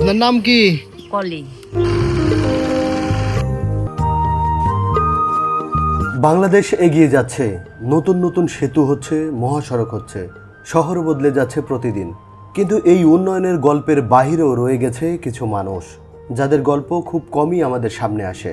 আপনার নাম কি? কলি। বাংলাদেশ এগিয়ে যাচ্ছে, নতুন নতুন সেতু হচ্ছে, মহাসড়ক হচ্ছে, শহর বদলে যাচ্ছে প্রতিদিন। কিন্তু এই উন্নয়নের গল্পের বাহিরেও রয়ে গেছে কিছু মানুষ, যাদের গল্প খুব কমই আমাদের সামনে আসে।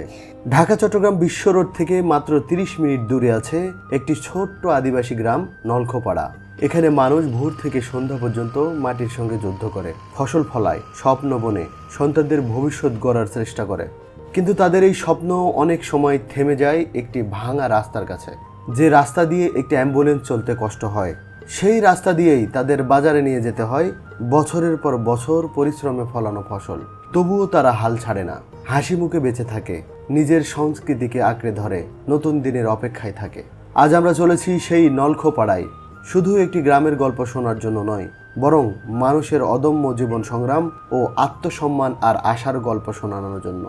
ঢাকা চট্টগ্রাম বিশ্ব রোড থেকে মাত্র 30 মিনিট দূরে আছে একটি ছোট্ট আদিবাসী গ্রাম নলখোপাড়া। এখানে মানুষ ভোর থেকে সন্ধ্যা পর্যন্ত মাটির সঙ্গে যুদ্ধ করে, ফসল ফলায়, স্বপ্ন বনে, সন্তানদের ভবিষ্যৎ গড়ার চেষ্টা করে। কিন্তু তাদের এই স্বপ্ন অনেক সময় থেমে যায় একটি ভাঙা রাস্তার কাছে। যে রাস্তা দিয়ে একটি অ্যাম্বুলেন্স চলতে কষ্ট হয়, সেই রাস্তা দিয়েই তাদের বাজারে নিয়ে যেতে হয় বছরের পর বছর পরিশ্রমে ফলানো ফসল। তবুও তারা হাল ছাড়ে না, হাসি মুখে বেঁচে থাকে, নিজের সংস্কৃতিকে আঁকড়ে ধরে, নতুন দিনের অপেক্ষায় থাকে। আজ আমরা চলেছি সেই নলখোপাড়ায়, শুধু একটি গ্রামের গল্প শোনার জন্য নয়, বরং মানুষের অদম্য জীবন সংগ্রাম ও আত্মসম্মান আর আশার গল্প শোনানোর জন্য।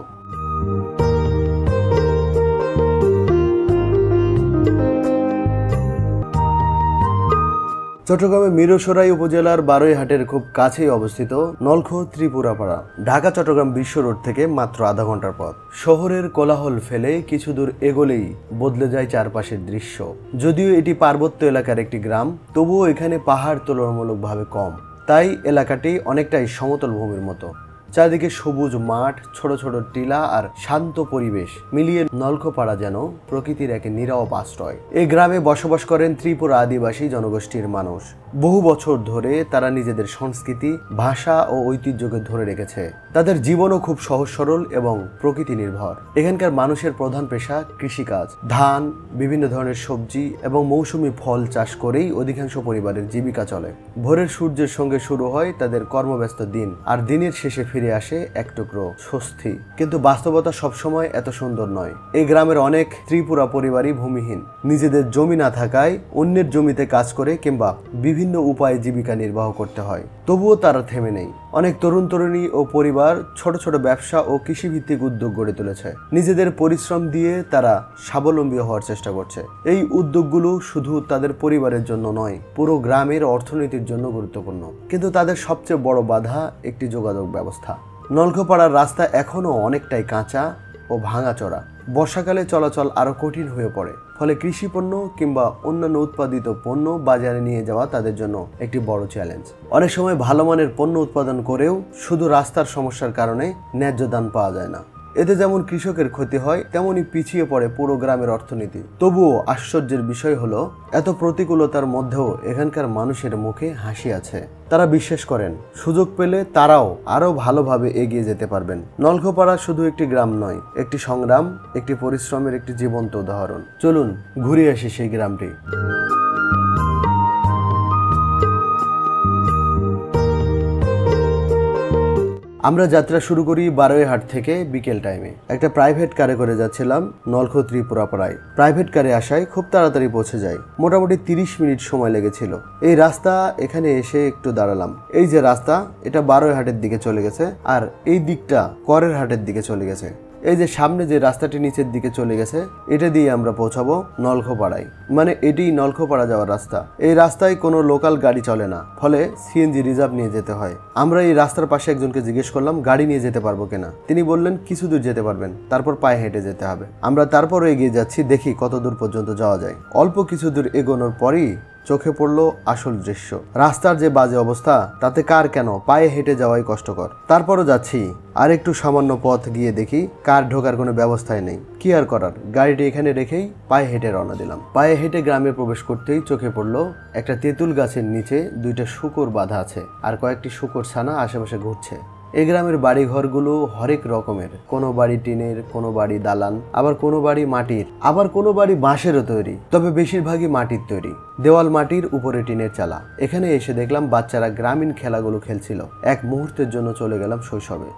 চট্টগ্রামের মিরসরাই উপজেলার বারৈহাটের খুব কাছেই অবস্থিত নলখো ত্রিপুরাপাড়া ঢাকা চট্টগ্রাম বিশ্ব রোড থেকে মাত্র আধা ঘন্টার পথ। শহরের কোলাহল ফেলে কিছু দূর এগোলেই বদলে যায় চারপাশের দৃশ্য। যদিও এটি পার্বত্য এলাকার একটি গ্রাম, তবুও এখানে পাহাড় তুলনামূলকভাবে কম, তাই এলাকাটি অনেকটাই সমতল ভূমির মতো। চারদিকে সবুজ মাঠ, ছোট ছোট টিলা আর শান্ত পরিবেশ মিলিয়ে নলখোপাড়া যেন প্রকৃতির এক নীরব আশ্রয়। এই গ্রামে বসবাস করেন ত্রিপুরা আদিবাসী জনগোষ্ঠীর মানুষ। বহু বছর ধরে তারা নিজেদের সংস্কৃতি, ভাষা ও ঐতিহ্যকে ধরে রেখেছে। তাদের জীবনও খুব সহজ সরল এবং প্রকৃতি নির্ভর। এখানকার মানুষের প্রধান পেশা কৃষিকাজ। ধান, বিভিন্ন ধরনের সবজি এবং মৌসুমী ফল চাষ করেই অধিকাংশ পরিবারের জীবিকা চলে। ভোরের সূর্যের সঙ্গে শুরু হয় তাদের কর্মব্যস্ত দিন, আর দিনের শেষে ফিরে আসে এক টুকরো স্বস্তি। কিন্তু বাস্তবতা সবসময় এত সুন্দর নয়। এই গ্রামের অনেক ত্রিপুরা পরিবারই ভূমিহীন। নিজেদের জমি না থাকায় অন্যের জমিতে কাজ করে কিংবা বিভিন্ন উপায়ে জীবিকা নির্বাহ করতে হয়। তবুও তারা থেমে নেই। অনেক তরুণ তরুণী ও পরিবার ছোট ছোট ব্যবসা ও কৃষিভিত্তিক উদ্যোগ গড়ে তুলেছে। নিজেদের পরিশ্রম দিয়ে তারা স্বাবলম্বী হওয়ার চেষ্টা করছে। এই উদ্যোগগুলো শুধু তাদের পরিবারের জন্য নয়, পুরো গ্রামের অর্থনীতির জন্য গুরুত্বপূর্ণ। কিন্তু তাদের সবচেয়ে বড় বাধা একটি যোগাযোগ ব্যবস্থা। নলখোপাড়ার রাস্তা এখনও অনেকটাই কাঁচা ও ভাঙাচোরা। বর্ষাকালে চলাচল আরও কঠিন হয়ে পড়ে, ফলে কৃষিপণ্য কিংবা অন্যান্য উৎপাদিত পণ্য বাজারে নিয়ে যাওয়া তাদের জন্য একটি বড় চ্যালেঞ্জ। অনেক সময় ভালো মানের পণ্য উৎপাদন করেও শুধু রাস্তার সমস্যার কারণে ন্যায্য দাম পাওয়া যায় না। এতে যেমন কৃষকের ক্ষতি হয়, তেমনি পিছিয়ে পড়ে পুরো গ্রামের অর্থনীতি। তবুও আশ্চর্যের বিষয় হলো, এত প্রতিকূলতার মধ্যেও এখানকার মানুষের মুখে হাসি আছে। তারা বিশ্বাস করেন সুযোগ পেলে তারাও আরো ভালোভাবে এগিয়ে যেতে পারবেন। নলখোপাড়া শুধু একটি গ্রাম নয়, একটি সংগ্রাম, একটি পরিশ্রমের একটি জীবন্ত উদাহরণ। চলুন ঘুরে আসি সেই গ্রামটি। আমরা যাত্রা শুরু করি বারৈহাট থেকে বিকেল টাইমে। একটা প্রাইভেট কারে করে যাচ্ছিলাম নলখো ত্রিপুরাপাড়ায়। প্রাইভেট কারে আসায় খুব তাড়াতাড়ি পৌঁছে যাই। মোটামুটি 30 মিনিট সময় লেগেছিল। এই রাস্তা, এখানে এসে একটু দাঁড়ালাম। এই যে রাস্তা, এটা বারৈহাটের দিকে চলে গেছে, আর এই দিকটা করের হাটের দিকে চলে গেছে। এই যে সামনে যে রাস্তাটি নিচের দিকে চলে গেছে, এটা দিয়ে আমরা পৌঁছাবো নলখোপাড়ায়। মানে এটি নলখোপাড়া যাওয়ার রাস্তা। এই রাস্তায় কোনো লোকাল গাড়ি চলে না, ফলে সিএনজি রিজার্ভ নিয়ে যেতে হয়। আমরা এই রাস্তার পাশে একজনকে জিজ্ঞেস করলাম গাড়ি নিয়ে যেতে পারবো কিনা। তিনি বললেন কিছু দূর যেতে পারবেন, তারপর পায়ে হেঁটে যেতে হবে। আমরা তারপরও এগিয়ে যাচ্ছি, দেখি কত দূর পর্যন্ত যাওয়া যায়। অল্প কিছু দূর এগোনোর পরই চোখে পড়লো আসল দৃশ্য। রাস্তার যে বাজে অবস্থা, তাতে কার কেন পায়ে হেঁটে যাওয়াই কষ্টকর। তারপরও যাচ্ছি। আর একটু সামান্য পথ গিয়ে দেখি কার ঢোকার কোনো ব্যবস্থাই নেই। কি আর করার, গাড়িটি এখানে রেখেই পায়ে হেঁটে রওনা দিলাম। পায়ে হেঁটে গ্রামে প্রবেশ করতেই চোখে পড়লো একটা তেঁতুল গাছের নিচে 2টা শূকর বাঁধা আছে, আর কয়েকটি শূকর ছানা আশেপাশে ঘুরছে। এই গ্রামের বাড়ি ঘরগুলো হরেক রকমের। কোনো বাড়ি টিনের, কোনো বাড়ি দালান, আবার কোনো বাড়ি মাটির, আবার কোনো বাড়ি বাঁশেরও তৈরি, তবে বেশিরভাগই মাটির তৈরি। দেওয়াল মাটির, উপরে টিনের চালা। এখানে এসে দেখলাম বাচ্চারা গ্রামীণ খেলাগুলো খেলছিল। এক মুহূর্তের জন্য চলে গেলাম শৈশবে।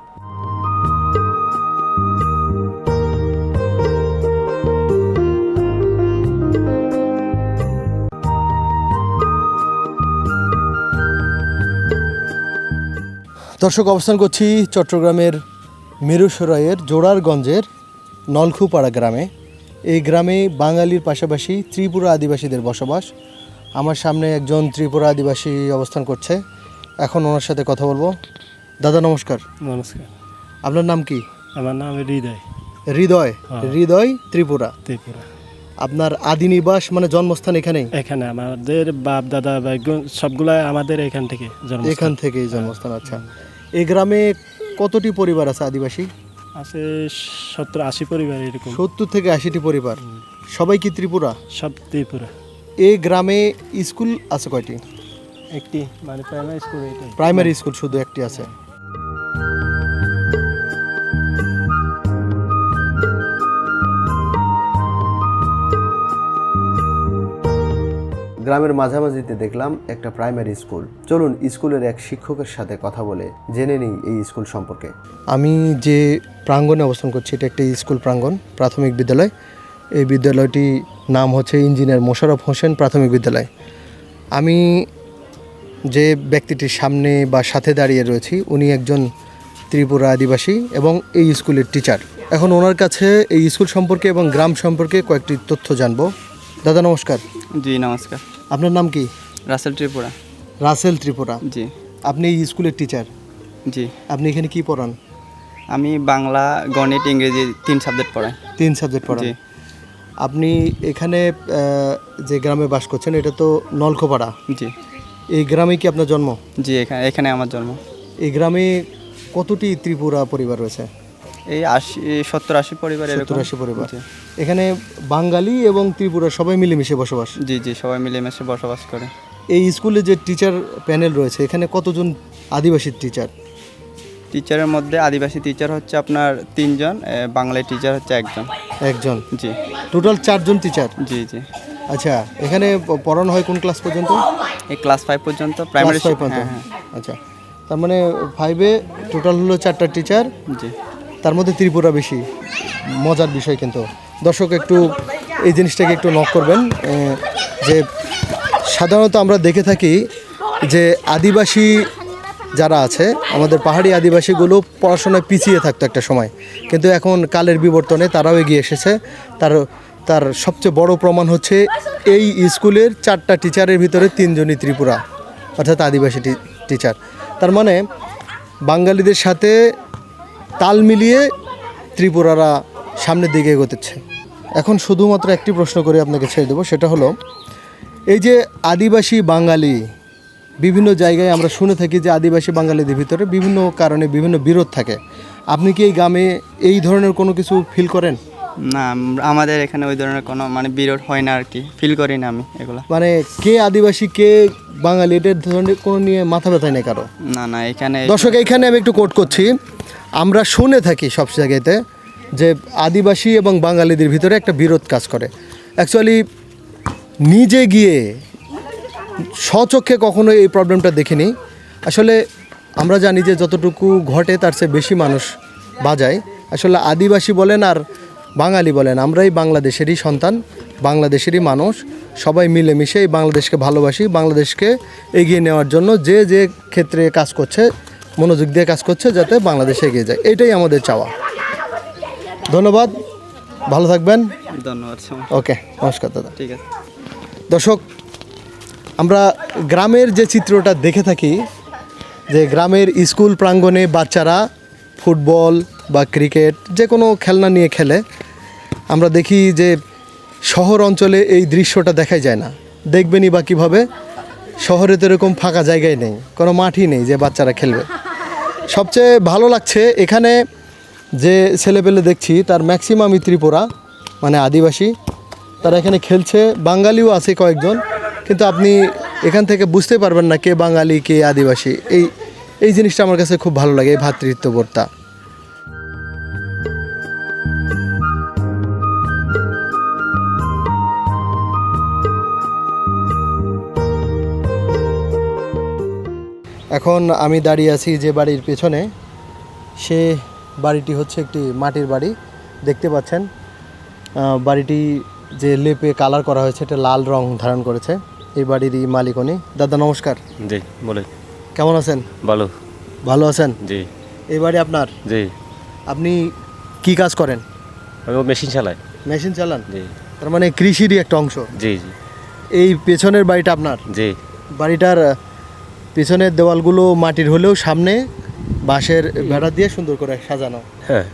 দর্শক, অবস্থান করছি চট্টগ্রামের মিরসরাইয়ের জোড়ারগঞ্জের নলখোপাড়া গ্রামে। এই গ্রামে বাঙালির পাশাপাশি ত্রিপুরা আদিবাসীদের বসবাস। আমার সামনে একজন ত্রিপুরা আদিবাসী অবস্থান করছে, এখন ওনার সাথে কথা বলবো। দাদা নমস্কার, নমস্কার। আপনার নাম কি? আমার নাম হৃদয় হৃদয়। হৃদয় ত্রিপুরা। ত্রিপুরা। আপনার আদি নিবাস মানে জন্মস্থান এখানেই? এখানে আমাদের বাপ দাদা সবগুলা আমাদের এখান থেকে জন্ম। এখান থেকেই জন্মস্থান। আচ্ছা, এই গ্রামে কতটি পরিবার আছে আদিবাসী? আছে 70-80 পরিবার এরকম। 70 থেকে 80টি পরিবার। সবাই কি ত্রিপুরা? সব ত্রিপুরা। এই গ্রামে স্কুল আছে কয়টি? একটি মানে প্রাইমারি স্কুল এটাই। প্রাইমারি স্কুল শুধু একটি আছে। গ্রামের মাঝামাঝিতে দেখলাম একটা প্রাইমারি স্কুল। চলুন স্কুলের এক শিক্ষকের সাথে কথা বলে জেনে নিই এই স্কুল সম্পর্কে। আমি যে প্রাঙ্গণে অবস্থান করছি এটা একটি স্কুল প্রাঙ্গণ, প্রাথমিক বিদ্যালয়। এই বিদ্যালয়টি নাম হচ্ছে ইঞ্জিনিয়ার মোশাররফ হোসেন প্রাথমিক বিদ্যালয়। আমি যে ব্যক্তিটির সামনে বা সাথে দাঁড়িয়ে রয়েছি উনি একজন ত্রিপুরা আদিবাসী এবং এই স্কুলের টিচার। এখন ওনার কাছে এই স্কুল সম্পর্কে এবং গ্রাম সম্পর্কে কয়েকটি তথ্য জানবো। দাদা নমস্কার। জি নমস্কার। আপনার নাম কি? রাসেল ত্রিপুরা। রাসেল ত্রিপুরা। জি। আপনি এই স্কুলের টিচার? জি। আপনি এখানে কি পড়ান? আমি বাংলা, গণিত, ইংরেজি 3 সাবজেক্ট পড়াই। 3 সাবজেক্ট পড়ান। জি। আপনি এখানে যে গ্রামে বাস করছেন এটা তো নলখোপাড়া। জি। এই গ্রামে কি আপনার জন্ম? জি, এখানে আমার জন্ম। এই গ্রামে কতটি ত্রিপুরা পরিবার রয়েছে? এই 70-80 পরিবার এরকম। 70-80 পরিবার। জি। এখানে বাঙালি এবং ত্রিপুরা সবাই মিলেমিশে বসবাস। জি জি, সবাই মিলেমিশে বসবাস করে। এই স্কুলে যে টিচার প্যানেল রয়েছে এখানে কতজন আদিবাসী টিচার? টিচারের মধ্যে আদিবাসী টিচার হচ্ছে আপনার 3 জন, বাংলায় টিচার হচ্ছে 1 জন। একজন। জি। টোটাল 4 জন টিচার। জি জি। আচ্ছা, এখানে পড়ানো হয় কোন ক্লাস পর্যন্ত? এই ক্লাস 5 পর্যন্ত প্রাইমারি। ক্লাস 5 পর্যন্ত। হ্যাঁ। আচ্ছা, তার মানে 5-এ টোটাল হলো 4টা টিচার, জি। তার মধ্যে ত্রিপুরা বেশি। মজার বিষয় কিন্তু দর্শক একটু এই জিনিসটাকে একটু নক করবেন যে সাধারণত আমরা দেখে থাকি যে আদিবাসী যারা আছে আমাদের পাহাড়ি আদিবাসীগুলো পড়াশোনায় পিছিয়ে থাকতো একটা সময়, কিন্তু এখন কালের বিবর্তনে তারাও এগিয়ে এসেছে। তার সবচেয়ে বড় প্রমাণ হচ্ছে এই স্কুলের 4টা টিচারের ভিতরে 3 জনই ত্রিপুরা, অর্থাৎ আদিবাসী টিচার। তার মানে বাঙালিদের সাথে তাল মিলিয়ে ত্রিপুরারা সামনের দিকে এগোতেছে। এখন শুধুমাত্র একটি প্রশ্ন করে আপনাকে ছেড়ে দেবো, সেটা হলো এই যে আদিবাসী বাঙালি, বিভিন্ন জায়গায় আমরা শুনে থাকি যে আদিবাসী বাঙালিদের ভিতরে বিভিন্ন কারণে বিভিন্ন বিরোধ থাকে। আপনি কি এই গ্রামে এই ধরনের কোনো কিছু ফিল করেন? না, আমাদের এখানে ওই ধরনের কোনো মানে বিরোধ হয় না আর কি, ফিল করি না আমি এগুলা। মানে কে আদিবাসী কে বাঙালি এটার ধরনের কোনো নিয়ে মাথা ব্যথা নেই কারো? না না, এখানে দর্শক এইখানে আমি একটু কোট করছি, আমরা শুনে থাকি সব জায়গাতে যে আদিবাসী এবং বাঙালিদের ভিতরে একটা বিরোধ কাজ করে। অ্যাকচুয়ালি নিজে গিয়ে স্বচক্ষে কখনো এই প্রবলেমটা দেখিনি। আসলে আমরা জানি যে যতটুকু ঘটে তার চেয়ে বেশি মানুষ বাজায়। আসলে আদিবাসী বলেন আর বাঙালি বলেন, আমরাই বাংলাদেশেরই সন্তান, বাংলাদেশেরই মানুষ। সবাই মিলেমিশে এই বাংলাদেশকে ভালোবাসি, বাংলাদেশকে এগিয়ে নেওয়ার জন্য যে যে ক্ষেত্রে কাজ করছে মনোযোগ দিয়ে কাজ করছে যাতে বাংলাদেশ এগিয়ে যায়, এটাই আমাদের চাওয়া। ধন্যবাদ, ভালো থাকবেন। ধন্যবাদ। ওকে, নমস্কার দাদা। ঠিক আছে। দর্শক, আমরা গ্রামের যে চিত্রটা দেখে থাকি যে গ্রামের স্কুল প্রাঙ্গণে বাচ্চারা ফুটবল বা ক্রিকেট যে কোনো খেলনা নিয়ে খেলে, আমরা দেখি যে শহর অঞ্চলে এই দৃশ্যটা দেখাই যায় না। দেখবেনই বা কীভাবে, শহরে তো এরকম ফাঁকা জায়গায় নেই, কোনো মাঠই নেই যে বাচ্চারা খেলবে। সবচেয়ে ভালো লাগছে এখানে যে ছেলেপেলে দেখছি তার ম্যাক্সিমামই ত্রিপুরা মানে আদিবাসী, তারা এখানে খেলছে। বাঙালিও আছে কয়েকজন, কিন্তু আপনি এখান থেকে বুঝতে পারবেন না কে বাঙালি কে আদিবাসী। এই জিনিসটা আমার কাছে খুব ভালো লাগে, এই ভ্রাতৃত্ববোধটা। এখন আমি দাঁড়িয়ে আছি যে বাড়ির পেছনে, সে বাড়িটি হচ্ছে একটি মাটির বাড়ি। দেখতে পাচ্ছেন বাড়িটি যে লেপে কালার করা হয়েছে এটা লাল রং ধারণ করেছে। এই বাড়িরই মালিক উনি। দাদা নমস্কার। জি বলে। কেমন আছেন? ভালো। ভালো আছেন? জি। এই বাড়ি আপনার? জি। আপনি কি কাজ করেন? আমি মেশিন চালাই। মেশিন চালান? জি। তার মানে কৃষিরই একটা অংশ? জি জি। এই পেছনের বাড়িটা আপনার? জি। বাড়িটার পেছনের দেওয়ালগুলো মাটির হলেও সামনে বাঁশের বেড়া দিয়ে সুন্দর করে সাজানো। হ্যাঁ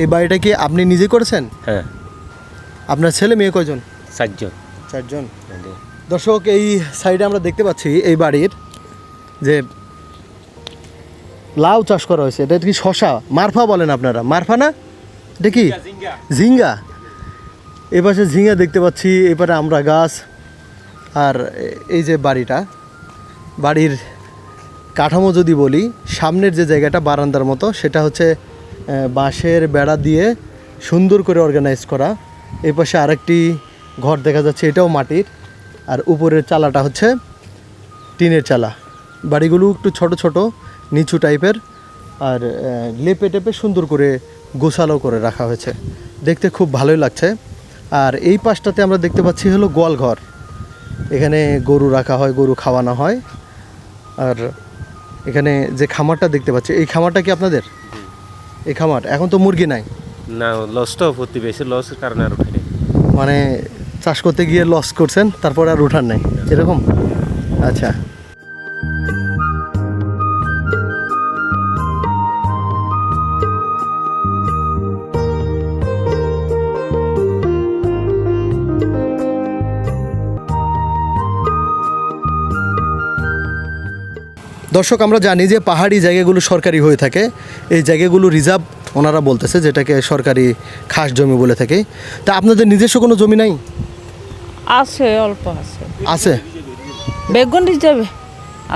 এই বাড়িটা কি আপনি নিজে করেছেন? হ্যাঁ আপনার ছেলে মেয়ে কয়জন? 4 জন। 4 জন। দর্শক, এই সাইডে আমরা দেখতে পাচ্ছি এই বাড়ির যে লাউ চাষ করা হয়েছে। এটা কি শশা? মারফা বলেন আপনারা, মারফা না? এটা কি ঝিঙ্গা? এ পাশে ঝিঙ্গা দেখতে পাচ্ছি, এপারে আমরা গাছ। আর এই যে বাড়ির কাঠামো যদি বলি, সামনের যে জায়গাটা বারান্দার মতো, সেটা হচ্ছে বাঁশের বেড়া দিয়ে সুন্দর করে অর্গানাইজ করা। এই পাশে আরেকটি ঘর দেখা যাচ্ছে, এটাও মাটির। আর উপরের চালাটা হচ্ছে টিনের চালা। বাড়িগুলো একটু ছোট ছোট নিচু টাইপের, আর লেপে টেপে সুন্দর করে গোছালো করে রাখা হয়েছে, দেখতে খুব ভালোই লাগছে। আর এই পাশটাতে আমরা দেখতে পাচ্ছি হলো গোয়াল ঘর। এখানে গরু রাখা হয়, গরু খাওয়ানো হয়। আর এখানে যে খামারটা দেখতে পাচ্ছি, এই খামারটা কি আপনাদের? এই খামার এখন তো মুরগি নাই, না লসটাও প্রতি বেশি লসের কারণে আর উঠে নেই। মানে চাষ করতে গিয়ে লস করছেন, তারপরে আর উঠান নাই এরকম? আচ্ছা। দর্শক, আমরা জানি যে পাহাড়ি জায়গাগুলো সরকারি হয়ে থাকে। এই জায়গাগুলো রিজার্ভ ওনারা বলতেছে, যেটাকে সরকারি খাস জমি বলে থাকে। তা আপনাদের নিজস্ব কোনো জমি নাই? আছে, অল্প আছে। আছে বেগুন যাবে।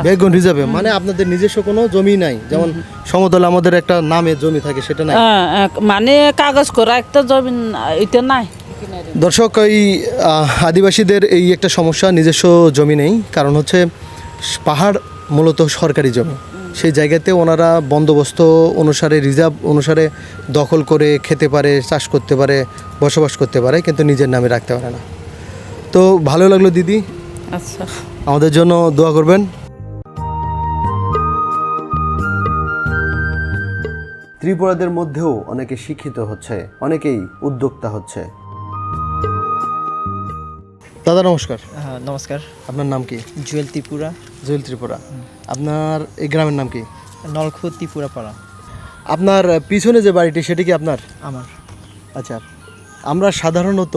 বেগুন রিজার্ভে, মানে আপনাদের নিজস্ব কোনো জমি নাই? যেমন সমতল আমাদের একটা নামে জমি থাকে, সেটা নাই? মানে কাগজ করা একটা জমি এটা নাই। দর্শক, এই আদিবাসীদের এই একটা সমস্যা, নিজস্ব জমি নেই। কারণ হচ্ছে পাহাড় মূলত সরকারি জমি, সেই জায়গাতে ওনারা বন্দোবস্ত অনুসারে, রিজার্ভ অনুসারে দখল করে খেতে পারে, চাষ করতে পারে, বসবাস করতে পারে, কিন্তু নিজের নামে রাখতে পারে না। তো ভালো লাগলো দিদি, আচ্ছা, আমাদের জন্য দোয়া করবেন। ত্রিপুরাদের মধ্যেও অনেকে শিক্ষিত হচ্ছে, অনেকেই উদ্যোক্তা হচ্ছে। দাদা নমস্কার। হ্যাঁ নমস্কার, আপনার নাম কি? জুয়েল ত্রিপুরা। জুয়েল ত্রিপুরা। আপনার এই গ্রামের নাম কি? নলখু ত্রিপুরা পাড়া। আপনার পিছনে যে বাড়িটি, সেটি কি আপনার? আমার। আচ্ছা, আমরা সাধারণত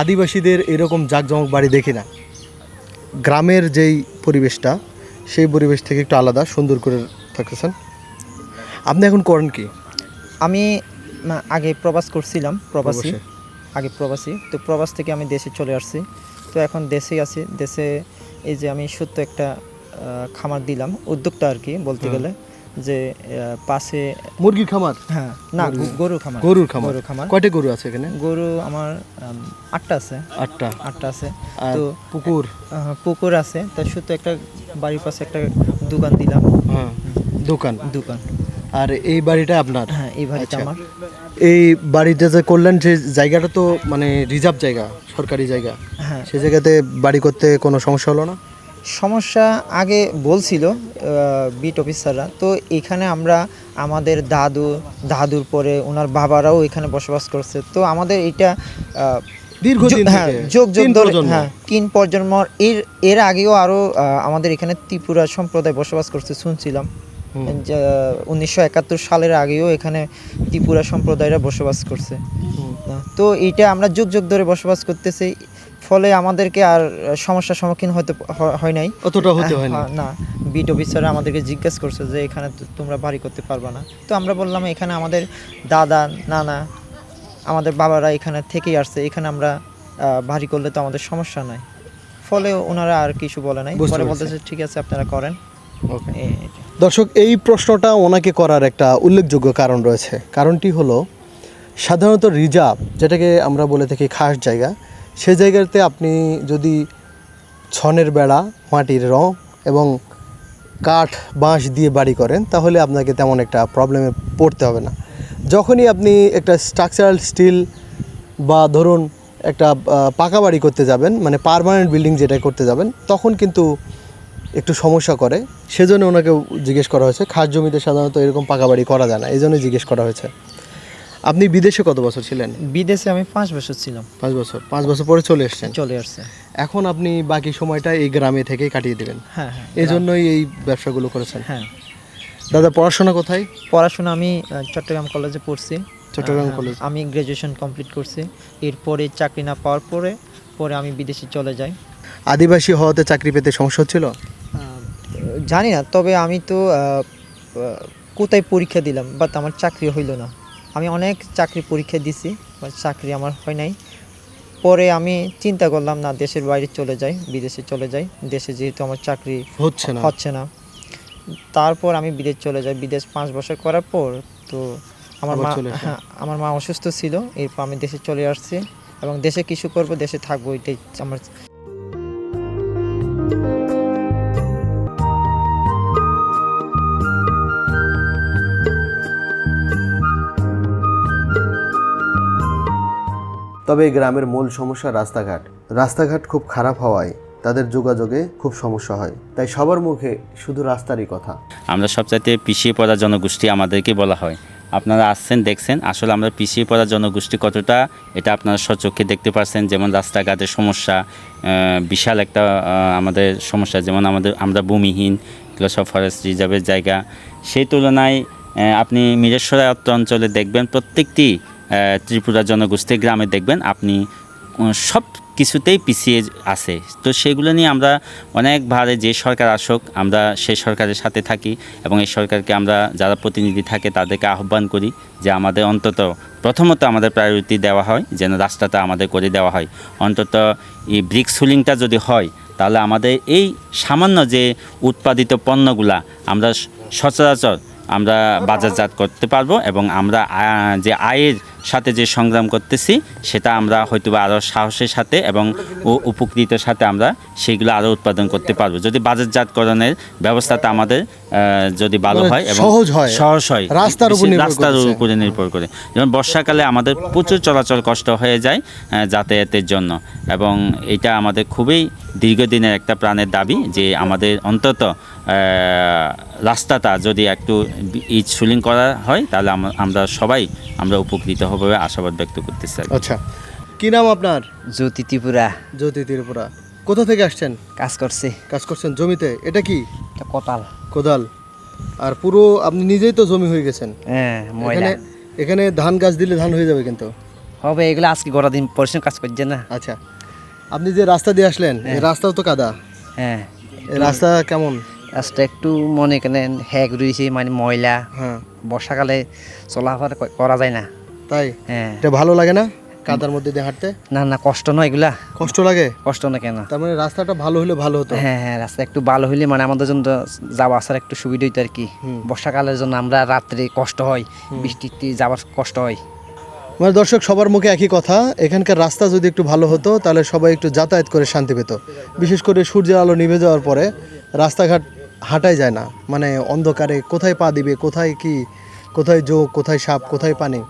আদিবাসীদের এরকম জাঁকজমক বাড়ি দেখি না। গ্রামের যেই পরিবেশটা, সেই পরিবেশ থেকে একটু আলাদা, সুন্দর করে থাকতেছেন। আপনি এখন করেন কি? আমি আগে প্রবাস করছিলাম, প্রবাসী। প্রবাসে? আগে প্রবাসী, তো প্রবাস থেকে আমি দেশে চলে আসছি। তো এখন দেশেই আছি। দেশে এই যে আমি সত্য একটা খামার দিলাম, উদ্যোক্তা আর কি বলতে গেলে, যে পাশে মুরগির খামার? হ্যাঁ না, গরু খামার। গরুর খামার? গরু খামার। কয়টা গরু আছে এখানে? গরু আমার 8টা আছে। 8টা আছে। আর তো পুকুর? পুকুর আছে। তার শুধু একটা বাড়ির পাশে একটা দোকান দিলাম। হ্যাঁ, দোকান। দোকান। আর এই বাড়িটা আপনার? হ্যাঁ, এই বাড়িটা আচ্ছা। আমার। এই বাড়িটা যে করলেন, যে জায়গাটা তো মানে রিজার্ভ জায়গা, সরকারি জায়গা, হ্যাঁ, সেই জায়গাতে বাড়ি করতে কোনো সমস্যা হলো না? সমস্যা আগে বলছিল বিট অফিসাররা। তো এখানে আমরা আমাদের দাদুর পরে ওনার বাবারাও এখানে বসবাস করছে। তো আমাদের এটা দীর্ঘদিন হ্যাঁ থেকে, যোগ 3 ধরে, প্রজন্ম। হ্যাঁ 3 প্রজন্ম। এর আগেও আরও আমাদের এখানে ত্রিপুরা সম্প্রদায় বসবাস করছে শুনছিলাম। 1971 সালের আগেও এখানে ত্রিপুরা সম্প্রদায়রা বসবাস করছে। তো এইটা আমরা যুগ ধরে বসবাস করতেছি, ফলে আমাদেরকে আর সমস্যার সম্মুখীন হয় নাই, অতটা হতে হয় না। না, বিট অফিসাররা আমাদেরকে জিজ্ঞেস করছে যে এখানে তোমরা বাড়ি করতে পারবা না। তো আমরা বললাম এখানে আমাদের দাদা নানা, আমাদের বাবারা এখানে থেকেই আসছে, এখানে আমরা বাড়ি করলে তো আমাদের সমস্যা নাই। ফলে ওনারা আর কিছু বলে নাই, বুঝতে পরে পেরেছি। বলতেছে ঠিক আছে আপনারা করেন। ওকে। এইটা। দর্শক, এই প্রশ্নটা ওনাকে করার একটা উল্লেখযোগ্য কারণ রয়েছে। কারণটি হলো, সাধারণত রিজার্ভ, যেটাকে আমরা বলে থাকি খাস জায়গা, সে জায়গাতে আপনি যদি ছনের বেড়া, মাটির রং এবং কাঠ বাঁশ দিয়ে বাড়ি করেন, তাহলে আপনাকে তেমন একটা প্রবলেমে পড়তে হবে না। যখনই আপনি একটা স্ট্রাকচারাল স্টিল বা ধরুন একটা পাকা বাড়ি করতে যাবেন, মানে পার্মানেন্ট বিল্ডিং যেটা করতে যাবেন, তখন কিন্তু একটু সমস্যা করে। সেজন্য ওনাকে জিজ্ঞেস করা হয়েছে। খাস জমিতে সাধারণত এরকম পাকা বাড়ি করা যায় না, এই জন্যই জিজ্ঞেস করা হয়েছে। আপনি বিদেশে কত বছর ছিলেন? বিদেশে আমি 5 বছর ছিলাম। 5 বছর। 5 বছর পরে চলে এসেছেন? চলে আসছে। এখন আপনি বাকি সময়টা এই গ্রামে থেকেই কাটিয়ে দেবেন? হ্যাঁ হ্যাঁ, এই জন্যই এই ব্যবসাগুলো করেছেন? হ্যাঁ। দাদা পড়াশোনা কোথায়? পড়াশোনা আমি চট্টগ্রাম কলেজে পড়ছি। চট্টগ্রাম হ্যাঁ, কলেজ। আমি গ্র্যাজুয়েশন কমপ্লিট করছি। এরপরে চাকরি না পাওয়ার পরে পরে আমি বিদেশে চলে যাই। আদিবাসী হওয়াতে চাকরি পেতে সমস্যা হচ্ছিল? জানি না, তবে আমি তো কোথায় পরীক্ষা দিলাম, বাট আমার চাকরি হইল না। আমি অনেক চাকরি পরীক্ষা দিছি, বাট চাকরি আমার হয় নাই। পরে আমি চিন্তা করলাম না, দেশের বাইরে চলে যাই, বিদেশে চলে যাই, দেশে যেহেতু আমার চাকরি হচ্ছে না। তারপর আমি বিদেশ চলে যাই। বিদেশ 5 বছর করার পর তো আমার আবার মা চলে আসেন। আমার মা অসুস্থ ছিল, এরপর আমি দেশে চলে আসছি এবং দেশে কিছু করব, দেশে থাকবো, এটাই আমার। তবে এই গ্রামের মূল সমস্যা রাস্তাঘাট। রাস্তাঘাট খুব খারাপ হওয়ায় তাদের যোগাযোগে খুব সমস্যা হয়, তাই সবার মুখে শুধু রাস্তারই কথা। আমরা সবচাইতে পিছিয়ে পড়া জনগোষ্ঠী আমাদেরকে বলা হয়। আপনারা আসছেন, দেখছেন, আসলে আমরা পিছিয়ে পড়া জনগোষ্ঠী কতটা এটা আপনারা সচক্ষে দেখতে পাচ্ছেন। যেমন রাস্তাঘাটের সমস্যা বিশাল একটা আমাদের সমস্যা, যেমন আমরা ভূমিহীন, এগুলো সব ফরেস্ট রিজার্ভের জায়গা। সেই তুলনায় আপনি মিরেশ্বরা অঞ্চলে দেখবেন প্রত্যেকটি ত্রিপুরা জনগোষ্ঠীর গ্রামে দেখবেন আপনি সব কিছুতেই পিছিয়ে আছে। তো সেগুলো নিয়ে আমরা অনেকভাবে যে সরকার আসুক আমরা সেই সরকারের সাথে থাকি এবং এই সরকারকে আমরা যারা প্রতিনিধি থাকে তাদেরকে আহ্বান করি যে আমাদের অন্তত প্রথমত আমাদের প্রায়োরিটি দেওয়া হয়, যেন রাস্তাটা আমাদের করে দেওয়া হয়। অন্তত এই ব্রিক সুলিংটা যদি হয় তাহলে আমাদের এই সামান্য যে উৎপাদিত পণ্যগুলা আমরা সচরাচর আমরা বাজারজাত করতে পারবো এবং আমরা যে আয়ের সাথে যে সংগ্রাম করতেছি সেটা আমরা হয়তো আরও সাহসের সাথে এবং উপকৃতের সাথে আমরা সেইগুলো আরও উৎপাদন করতে পারবো যদি বাজারজাতকরণের ব্যবস্থাটা আমাদের যদি ভালো হয় এবং সহজ হয় রাস্তার উপরে নির্ভর করে। যেমন বর্ষাকালে আমাদের প্রচুর চলাচল কষ্ট হয়ে যায় যাতায়াতের জন্য, এবং এটা আমাদের খুবই দীর্ঘদিনের একটা প্রাণের দাবি যে আমাদের অন্তত রাস্তাটা যদি একটু ইট সুলিং করা হয় তাহলে আমরা উপকৃত হবে আশাবাদ ব্যক্ত করতে চাই। আচ্ছা, কি নাম আপনার? জ্যোতি ত্রিপুরা। জ্যোতি ত্রিপুরা। কোথা থেকে আসছেন? কাজ করছেন জমিতে? এটা কি? কোদাল। আর পুরো আপনি নিজেই তো জমি হয়ে গেছেন। হ্যাঁ, ময়লা। এখানে ধান গাছ দিলে ধান হয়ে যাবে কিন্তু হবে, এগুলো আজকে গোটা দিন পরিশ্রম কাজ করছেন না। আচ্ছা, আপনি যে রাস্তা দিয়ে আসলেন এই রাস্তাও তো কাদা। হ্যাঁ, এই রাস্তা কেমন? রাস্তা একটু মনে করেন হ্যাক রয়েছে, মানে ময়লা। হ্যাঁ, বর্ষাকালে চলাফেরা করা যায় না। তাই? হ্যাঁ। এটা ভালো লাগে না কাদার মধ্যে দিয়ে হাঁটতে? না, কষ্ট নয় এগুলা। কষ্ট লাগে? কষ্ট না কেন? তার মানে রাস্তাটা ভালো হলে ভালো হতো। হ্যাঁ, রাস্তা একটু ভালো হইলে মানে আমাদের জন্য যাওয়া আসার একটু সুবিধা হইতো আর কি। বর্ষাকালের জন্য আমরা রাত্রে কষ্ট হয়, বৃষ্টিতে যাওয়ার কষ্ট হয়। মানে দর্শক সবার মুখে একই কথা, এখানকার রাস্তা যদি একটু ভালো হতো তাহলে সবাই একটু যাতায়াত করে শান্তি পেত। বিশেষ করে সূর্যের আলো নিভে যাওয়ার পরে রাস্তাঘাট হাঁটাই যায় না, মানে অন্ধকারে কোথায় পা দিবে, কোথায় কি, কোথায় জোক, কোথায় সাপ, কোথায় পানি,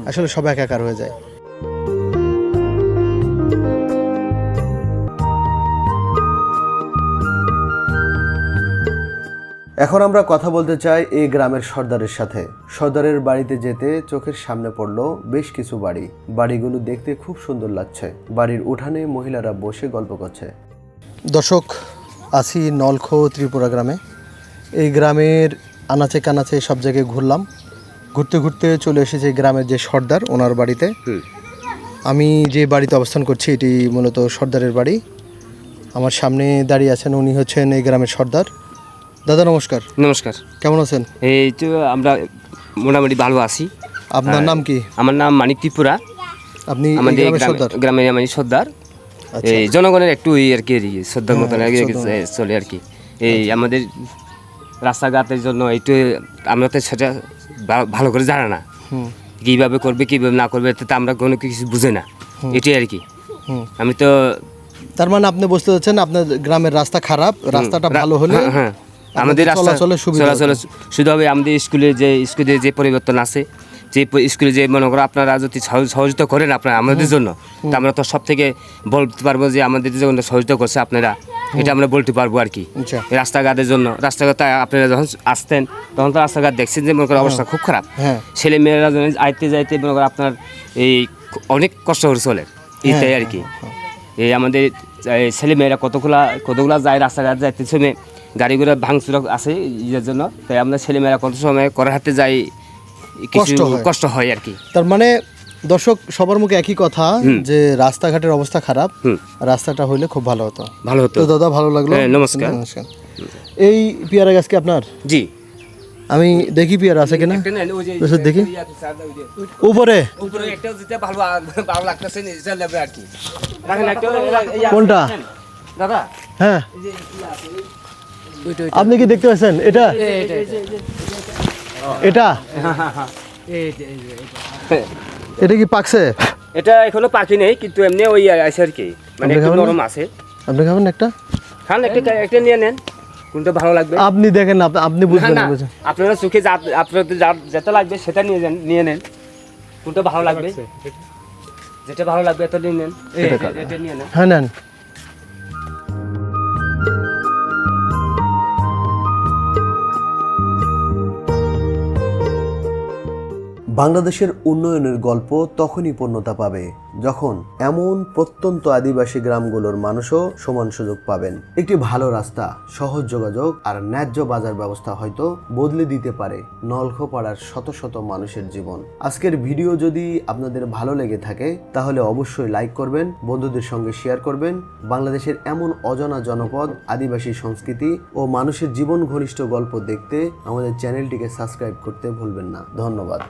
আসলে সব একাকার হয়ে যায়। এখন আমরা কথা বলতে চাই এই গ্রামের সর্দারের সাথে। সর্দারের বাড়িতে যেতে চোখের সামনে পড়লো বেশ কিছু বাড়ি। বাড়িগুলো দেখতে খুব সুন্দর লাগছে। বাড়ির উঠানে মহিলারা বসে গল্প করছে। দর্শক, আছি নলখো ত্রিপুরা গ্রামে। এই গ্রামের আনাচে কানাচে সব জায়গায় ঘুরলাম, ঘুরতে ঘুরতে চলে এসেছি গ্রামের যে সর্দার ওনার বাড়িতে। আমি যে বাড়িতে অবস্থান করছি এটি মূলত সর্দারের বাড়ি। আমার সামনে দাঁড়িয়ে আছেন, উনি হচ্ছেন এই গ্রামের সর্দার। দাদা নমস্কার। নমস্কার। কেমন আছেন? এই তো আমরা মোটামুটি ভালো আছি। আপনার নাম কি? আমার নাম মানিক ত্রিপুরা। আপনি আমাদের সর্দার? গ্রামের আমি সর্দার। এই জনগণের একটু আর কি সর্দার মতন চলে আর কি। এই আমাদের রাস্তাঘাটের জন্য একটু আমরা তো সেটা ভালো করে জানা না, কীভাবে করবে কীভাবে না করবে তো আমরা কোনো কিছু বুঝে না, এটাই আর কি। আমি তো তার মানে আপনি বুঝতে পারছেন আপনার গ্রামের রাস্তা খারাপ, রাস্তাটা ভালো হলে হ্যাঁ আমাদের চলাচলের শুধু হবে। আমাদের স্কুলে যে পরিবর্তন আছে, যে স্কুলে যে মনে করো আপনারা যদি সহযোগিতা করেন আপনারা আমাদের জন্য, তো আমরা তো সব থেকে বলতে পারবো যে আমাদের জন্য সহযোগিতা করছে আপনারা, এটা আমরা বলতে পারবো আর কি। রাস্তাঘাটের জন্য রাস্তাঘাট আপনারা যখন আসতেন তখন তো রাস্তাঘাট দেখছেন যে মনে করো অবস্থা খুব খারাপ। ছেলে মেয়েরা যখন আইতে যাইতে মনে করো আপনার এই অনেক কষ্ট করে চলে, এইটাই আর কি। এই আমাদের ছেলে মেয়েরা কতগুলা যায় রাস্তাঘাট যাইতে সময় গাড়ি ঘোড়া ভাঙচুর আছে ইয়ের জন্য, তাই আমরা ছেলেমেয়েরা কত সময় করার হাতে যাই, কিছু কষ্ট হয় আর কি। তার মানে দর্শক সবার মুখে একই কথা যে রাস্তাঘাটের অবস্থা খারাপ, রাস্তাটা হইলে খুব ভালো হতো। ভালো হতো। তো দাদা ভালো লাগলো। নমস্কার। এই পেয়ারা গাছ কি আপনার? জি, আমি দেখি পেয়ারা আছে কিনা, দেখি উপরে কোনটা দাদা। হ্যাঁ আপনি কি দেখতে পাচ্ছেন এটা? এটা এটা কি পাকছে? এটা এখনো পাখি নেই, কিন্তু এমনি ওই আছে আর কি, মানে একটু নরম আছে। আপনি খাবেন একটা? খান, একটা নিয়ে নেন, কোনটা ভালো লাগবে আপনি দেখেন, আপনি বুঝবেন না। আপনারা চোখে আপনাদের যেটা লাগবে সেটা নিয়ে নেন, কোনটা ভালো লাগবে, যেটা ভালো লাগবে এটা নিয়ে নেন, এটা নিয়ে নেন। হ্যাঁ নেন। বাংলাদেশের উন্নয়নের গল্প তখনই পূর্ণতা পাবে যখন এমন প্রত্যন্ত আদিবাসী গ্রামগুলোর মানুষও সমান সুযোগ পাবেন। একটি ভালো রাস্তা, সহজ যোগাযোগ আর ন্যায্য বাজার ব্যবস্থা হয়তো বদলে দিতে পারে নলখো পাড়ার শত শত মানুষের জীবন। আজকের ভিডিও যদি আপনাদের ভালো লেগে থাকে তাহলে অবশ্যই লাইক করবেন, বন্ধুদের সঙ্গে শেয়ার করবেন। বাংলাদেশের এমন অজানা জনপদ, আদিবাসী সংস্কৃতি ও মানুষের জীবন ঘনিষ্ঠ গল্প দেখতে আমাদের চ্যানেলটিকে সাবস্ক্রাইব করতে ভুলবেন না। ধন্যবাদ।